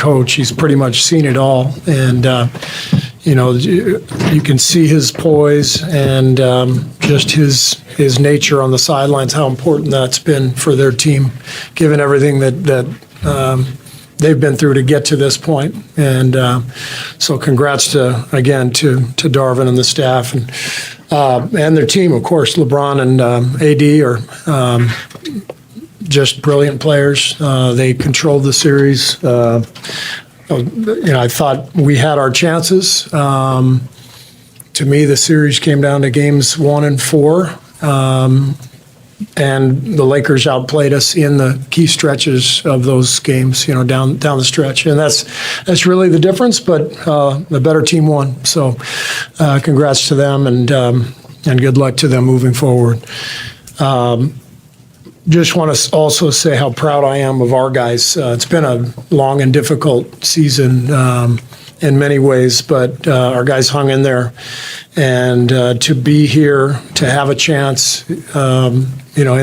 coach, he's pretty much seen it all. And, you can see his poise and just his nature on the sidelines, how important that's been for their team, given everything that they've been through to get to this point. And so congrats again to Darvin and the staff and their team. Of course, LeBron and AD are just brilliant players. They controlled the series. I thought we had our chances. To me, the series came down to games 1 and 4. And the Lakers outplayed us in the key stretches of those games, down the stretch. And that's really the difference, but the better team won. So congrats to them and good luck to them moving forward. Just want to also say how proud I am of our guys. It's been a long and difficult season in many ways, but our guys hung in there. And to be here, to have a chance, in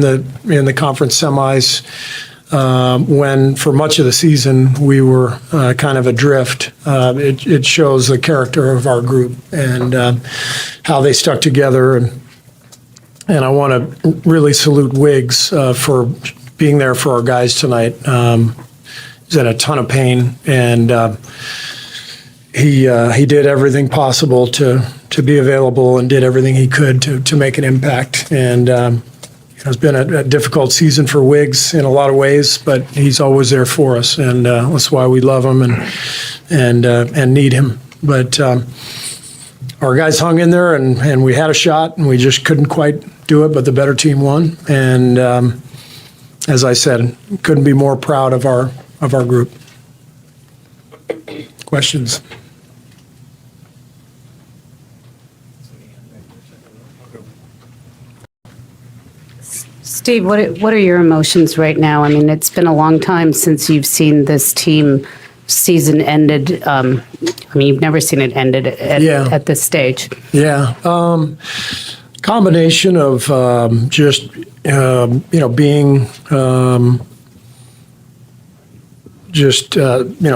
the conference semis, when for much of the season we were kind of adrift, it shows the character of our group and how they stuck together. And I want to really salute Wiggs for being there for our guys tonight. He's in a ton of pain, and he did everything possible to be available and did everything he could to make an impact. And it's been a difficult season for Wiggs in a lot of ways, but he's always there for us, and that's why we love him and need him. But our guys hung in there, and we had a shot, and we just couldn't quite do it, but the better team won. And as I said, couldn't be more proud of our group. Questions? Steve, what are your emotions right now? I mean, it's been a long time since you've seen this team season ended. You've never seen it ended at this stage. Yeah. Combination of just, being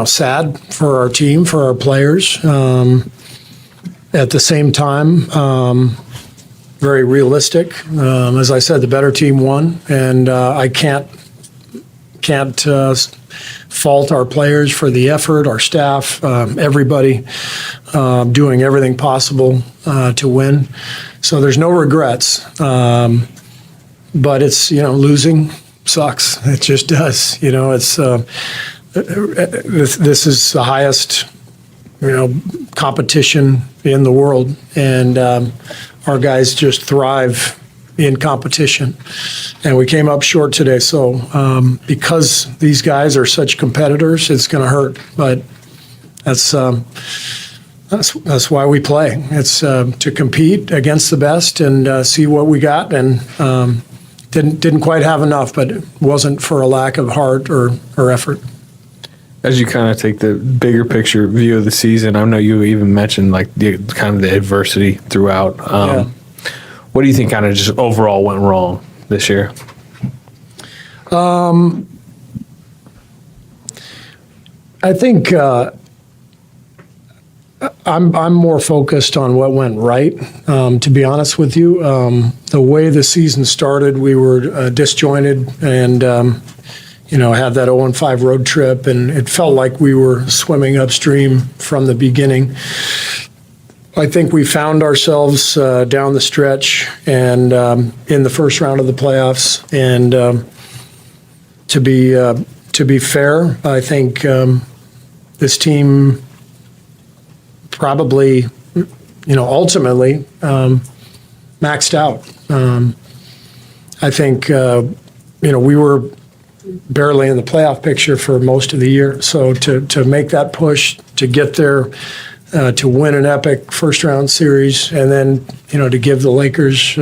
sad for our team, for our players. At the same time, very realistic. As I said, the better team won, and I can't fault our players for the effort, our staff, everybody doing everything possible to win. So there's no regrets, but it's, losing sucks. It just does. It's this is the highest, competition in the world, and our guys just thrive in competition, and we came up short today. So because these guys are such competitors, it's going to hurt, but that's why we play. It's to compete against the best and see what we got, and didn't quite have enough, but it wasn't for a lack of heart or effort. As you kind of take the bigger picture view of the season, I know you even mentioned like the kind of the adversity throughout. What do you think kind of just overall went wrong this year? I think I'm more focused on what went right, to be honest with you. The way the season started, we were disjointed and, had that 0-5 road trip, and it felt like we were swimming upstream from the beginning. I think we found ourselves down the stretch and in the first round of the playoffs. And to be fair, I think this team probably, ultimately maxed out. I think, we were barely in the playoff picture for most of the year. So to make that push, to get there, to win an epic first round series, and then, to give the Lakers,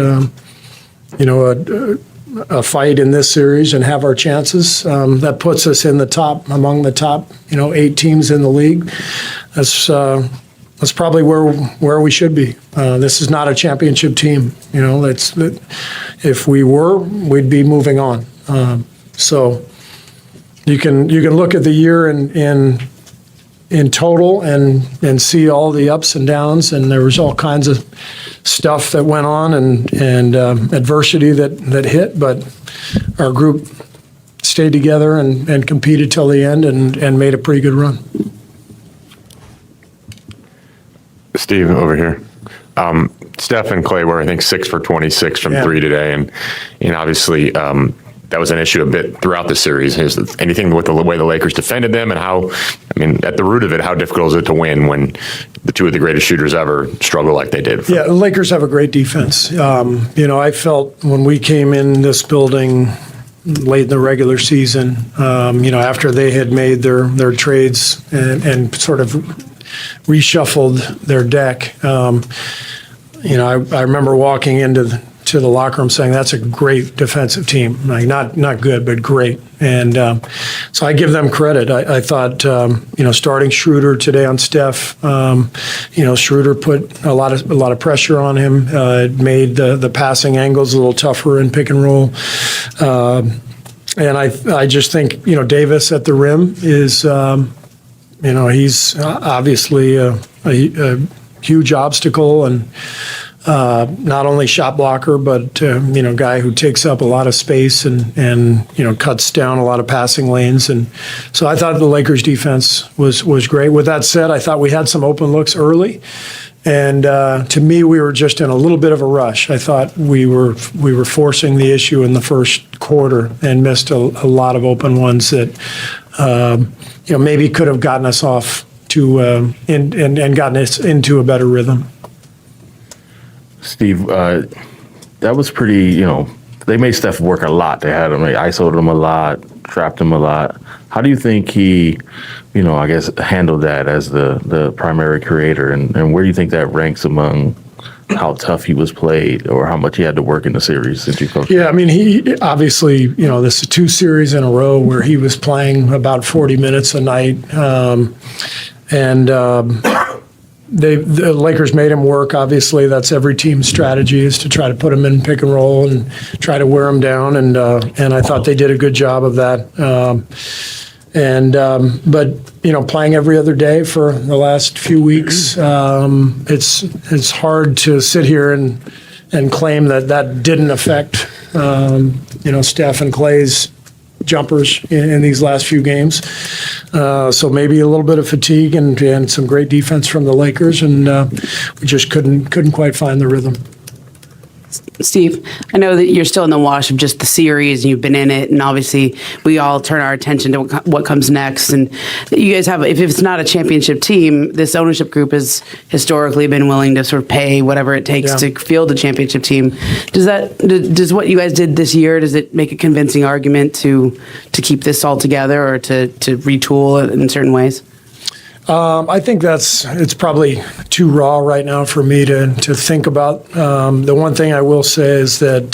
a fight in this series and have our chances, that puts us in the top, among the top, 8 teams in the league. That's probably where we should be. This is not a championship team. If we were, we'd be moving on. So you can look at the year in in total and see all the ups and downs, and there was all kinds of stuff that went on and adversity that hit, but our group stayed together and competed till the end and made a pretty good run. Steve, over here. Steph and Clay were, I think, 6 for 26 from three today, and obviously that was an issue a bit throughout the series. Is anything with the way the Lakers defended them, and how, I mean, at the root of it, how difficult is it to win when the two of the greatest shooters ever struggle like they did? Yeah, the Lakers have a great defense. I felt when we came in this building late in the regular season, after they had made their trades and sort of reshuffled their deck. I remember walking into the locker room saying, that's a great defensive team. Like not good, but great. And so I give them credit. I thought, starting Schroeder today on Steph, Schroeder put a lot of pressure on him. It made the passing angles a little tougher in pick and roll. And I just think, Davis at the rim is, he's obviously a huge obstacle and not only shot blocker, but guy who takes up a lot of space and cuts down a lot of passing lanes. And so I thought the Lakers defense was great. With that said, I thought we had some open looks early. And to me, we were just in a little bit of a rush. I thought we were forcing the issue in the first quarter and missed a lot of open ones that maybe could have gotten us off to and gotten us into a better rhythm. Steve, that was pretty. They made Steph work a lot. They had him, they isolated him a lot, trapped him a lot. How do you think he, I guess, handled that as the primary creator, and where do you think that ranks among how tough he was played or how much he had to work in the series since you coached? Yeah, I mean, he obviously, this is 2 series in a row where he was playing about 40 minutes a night, the Lakers made him work. Obviously, that's every team's strategy, is to try to put him in pick and roll and try to wear him down. And I thought they did a good job of that. But playing every other day for the last few weeks, it's hard to sit here and claim that didn't affect Steph and Clay's jumpers in these last few games. So maybe a little bit of fatigue and some great defense from the Lakers, and we just couldn't quite find the rhythm. Steve, I know that you're still in the wash of just the series and you've been in it, and obviously we all turn our attention to what comes next. And you guys have, if it's not a championship team, this ownership group has historically been willing to sort of pay whatever it takes to field a championship team. Does what you guys did this year, does it make a convincing argument to keep this all together or to retool it in certain ways? I think it's probably too raw right now for me to think about. The one thing I will say is that,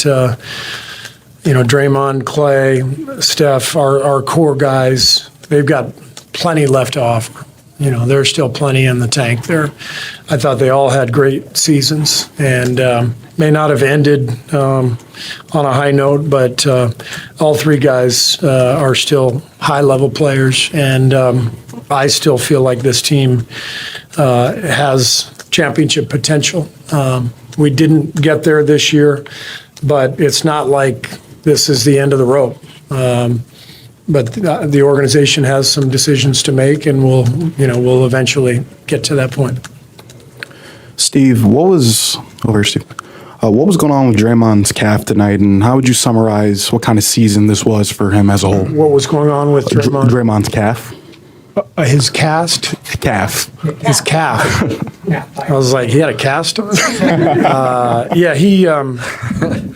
Draymond, Clay, Steph, our core guys, they've got plenty left to offer. There's still plenty in the tank there. I thought they all had great seasons and may not have ended on a high note, but all 3 guys are still high-level players, and I still feel like this team has championship potential. We didn't get there this year, but it's not like this is the end of the road. But the organization has some decisions to make, and we'll eventually get to that point. Steve, what was going on with Draymond's calf tonight, and how would you summarize what kind of season this was for him as a whole? What was going on with Draymond? Draymond's calf. His cast? Calf. His calf. I was like, he had a cast on?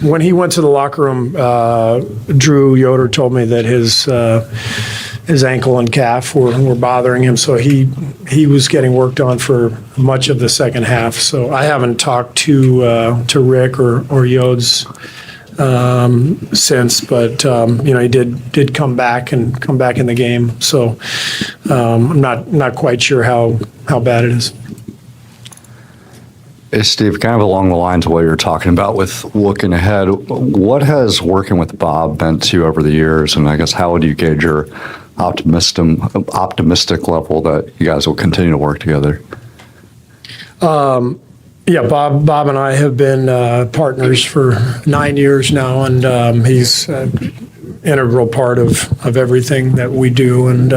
When he went to the locker room, Drew Yoder told me that his ankle and calf were bothering him, so he was getting worked on for much of the second half. So I haven't talked to Rick or Yodes since, but he did come back in the game. So I'm not quite sure how bad it is. Hey, Steve, kind of along the lines of what you're talking about with looking ahead, what has working with Bob meant to you over the years, and I guess how would you gauge your optimistic level that you guys will continue to work together? Yeah, Bob and I have been partners for 9 years now, and he's an integral part of everything that we do, and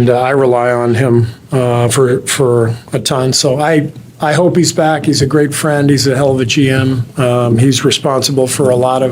I rely on him for a ton. So I hope he's back. He's a great friend. He's a hell of a GM. He's responsible for a lot of